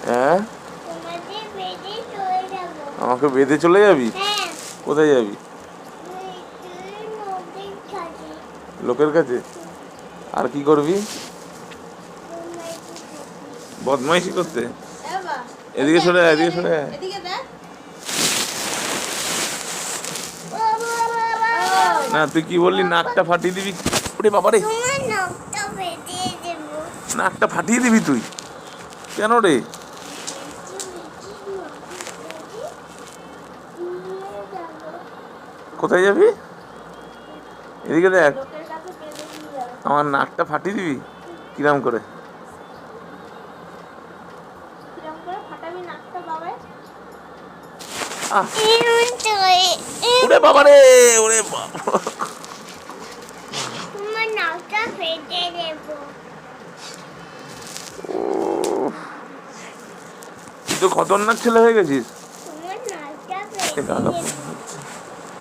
হ্যাঁ, আমাকে বেঁধে চলে যাবি? কোথায় যাবি? লোকের কাছে। আর কি করবি? বদমাইশি করতে। এদিকে সরে আয়, এদিকে সরে আয়। না, তুই কি বললি? নাকটা ফাটিয়ে দিবি? ওরে বাবারে, নাকটা ফাটিয়ে দিবি তুই? কেন রে? কোথায় যাবি? এদিকে দেখ, আমার নাকটা ফাটিয়ে দিবি? কিরাম করে? ওরে বাবারে, ওরে বাবা, তুই তো খতরনাক ছেলে হয়ে গেছিস।